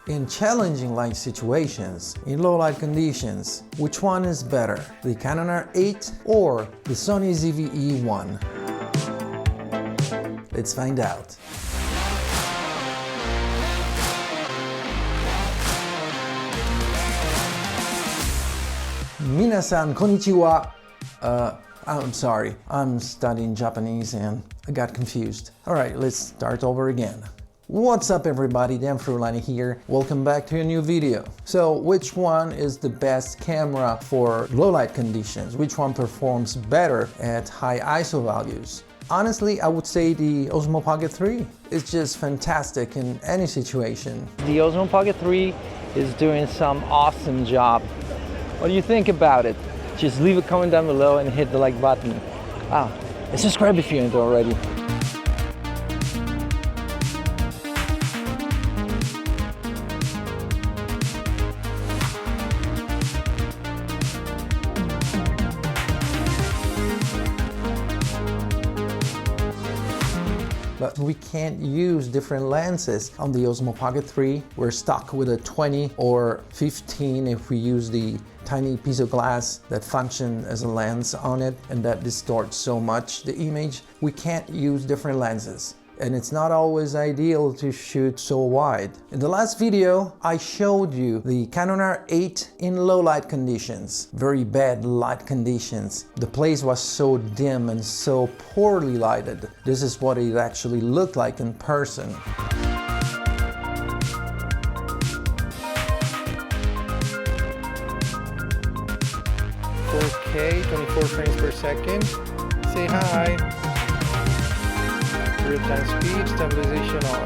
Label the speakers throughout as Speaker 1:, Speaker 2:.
Speaker 1: In challenging light situations, in low light conditions, which one is better, the Canon R8 or the Sony ZV-E1? Let's find out. Minasan konnichiwa. I'm sorry, I'm studying Japanese and I got confused. Alright, let's start over again. What's up everybody, Dan Frullani here. Welcome back to a new video. So, which one is the best camera for low light conditions? Which one performs better at high ISO values? Honestly, I would say the Osmo Pocket 3. It's just fantastic in any situation.
Speaker 2: The Osmo Pocket 3 is doing some awesome job. What do you think about it? Just leave a comment down below and hit the like button. And subscribe if you ain't already.
Speaker 1: But we can't use different lenses on the Osmo Pocket 3. We're stuck with a 20 or 15 if we use the tiny piece of glass that functions as a lens on it and that distorts so much the image. We can't use different lenses. And it's not always ideal to shoot so wide. In the last video, I showed you the Canon R8 in low light conditions, very bad light conditions. The place was so dim and so poorly lighted. This is what it actually looked like in person.
Speaker 3: Okay, 24 frames per second. Say hi. Real-time speed, stabilization on.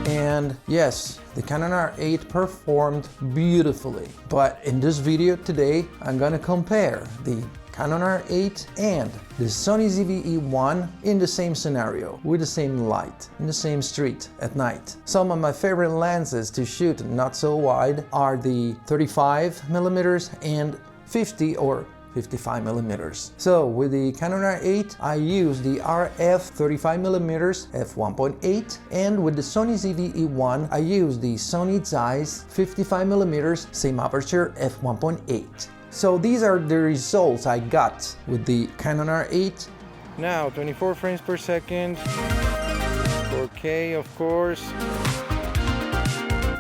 Speaker 1: And yes, the Canon R8 performed beautifully. But in this video today, I'm gonna compare the Canon R8 and the Sony ZV-E1 in the same scenario, with the same light, in the same street at night. Some of my favorite lenses to shoot not so wide are the 35mm and 50 or 55mm. So with the Canon R8, I use the RF 35mm f1.8, and with the Sony ZV-E1, I use the Sony Zeiss 55mm same aperture f1.8. So these are the results I got with the Canon R8.
Speaker 3: Now 24 frames per second, 4K of course,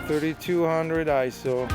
Speaker 3: 3200 ISO.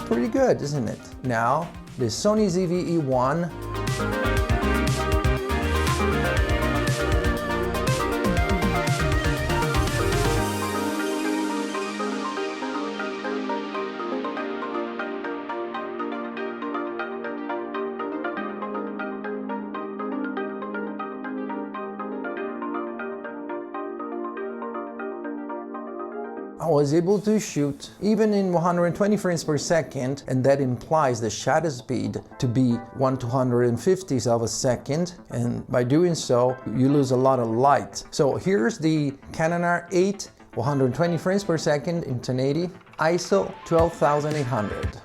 Speaker 1: Pretty good, isn't it? Now, the Sony ZV-E1. I was able to shoot even in 120 frames per second, and that implies the shutter speed to be 1/250th of a second, and by doing so you lose a lot of light. So here's the Canon R8, 120 frames per second in 1080, ISO 12800.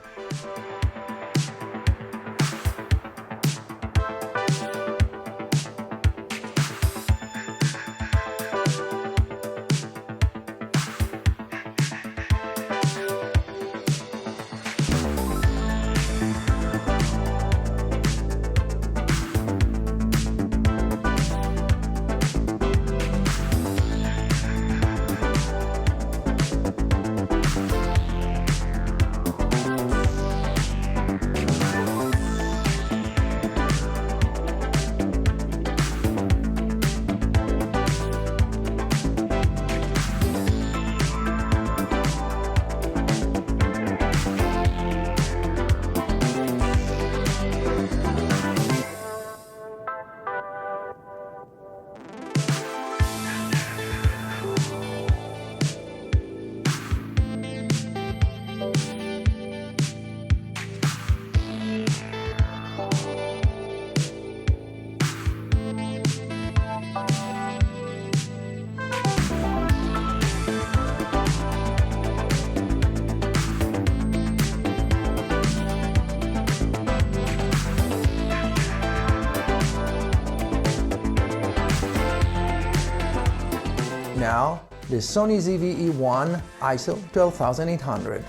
Speaker 1: now the Sony ZV-E1 ISO 12800.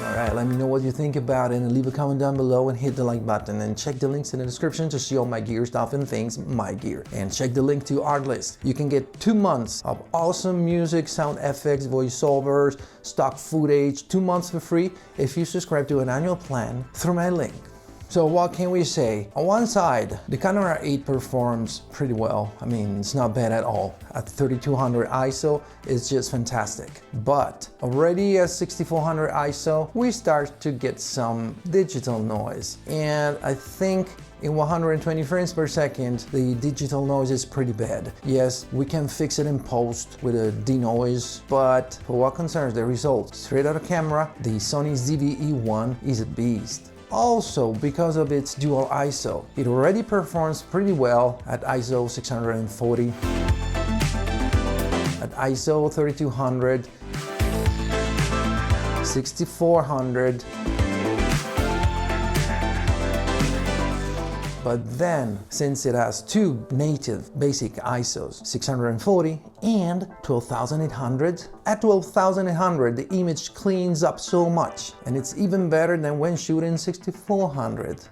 Speaker 1: Alright, let me know what you think about it and leave a comment down below and hit the like button and check the links in the description to see all my gear stuff and things, my gear. And check the link to Artlist. You can get 2 months of awesome music, sound effects, voiceovers, stock footage, 2 months for free if you subscribe to an annual plan through my link. So what can we say? On one side, the Canon R8 performs pretty well. I mean, it's not bad at all. At 3200 ISO, it's just fantastic. But already at 6400 ISO, we start to get some digital noise. And I think in 120 frames per second, the digital noise is pretty bad. Yes, we can fix it in post with a denoise, but for what concerns the results, straight out of camera, the Sony ZV-E1 is a beast. Also, because of its dual ISO, it already performs pretty well at ISO 640, at ISO 3200, 6400, but then, since it has 2 native basic ISOs, 640 and 12800, at 12800 the image cleans up so much, and it's even better than when shooting 6400.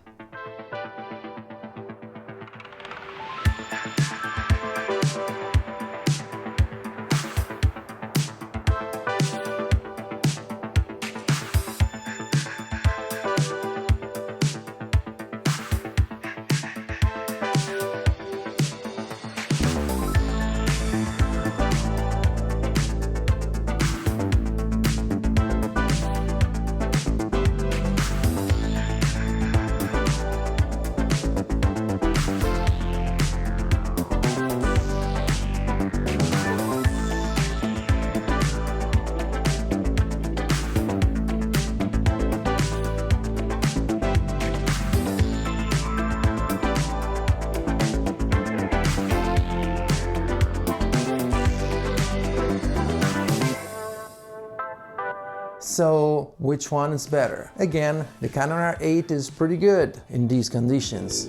Speaker 1: So which one is better? Again, the Canon R8 is pretty good in these conditions.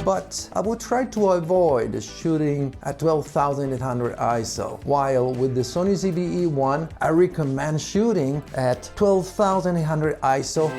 Speaker 1: But I would try to avoid shooting at 12,800 ISO, while with the Sony ZV-E1 I recommend shooting at 12,800 ISO.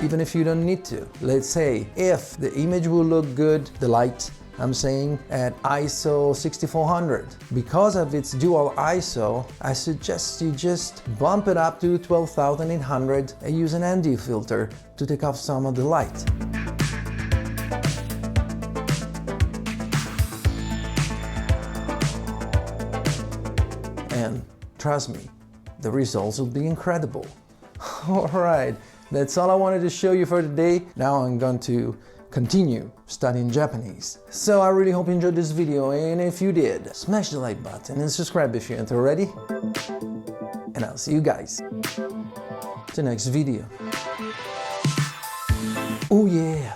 Speaker 1: Even if you don't need to. Let's say if the image will look good, the light, I'm saying at ISO 6400. Because of its dual ISO, I suggest you just bump it up to 12,800 and use an ND filter to take off some of the light. And trust me, the results will be incredible. Alright, that's all I wanted to show you for today. Now I'm going to continue studying Japanese. So I really hope you enjoyed this video, and if you did, smash the like button and subscribe if you aren't already. And I'll see you guys in the next video. Oh yeah!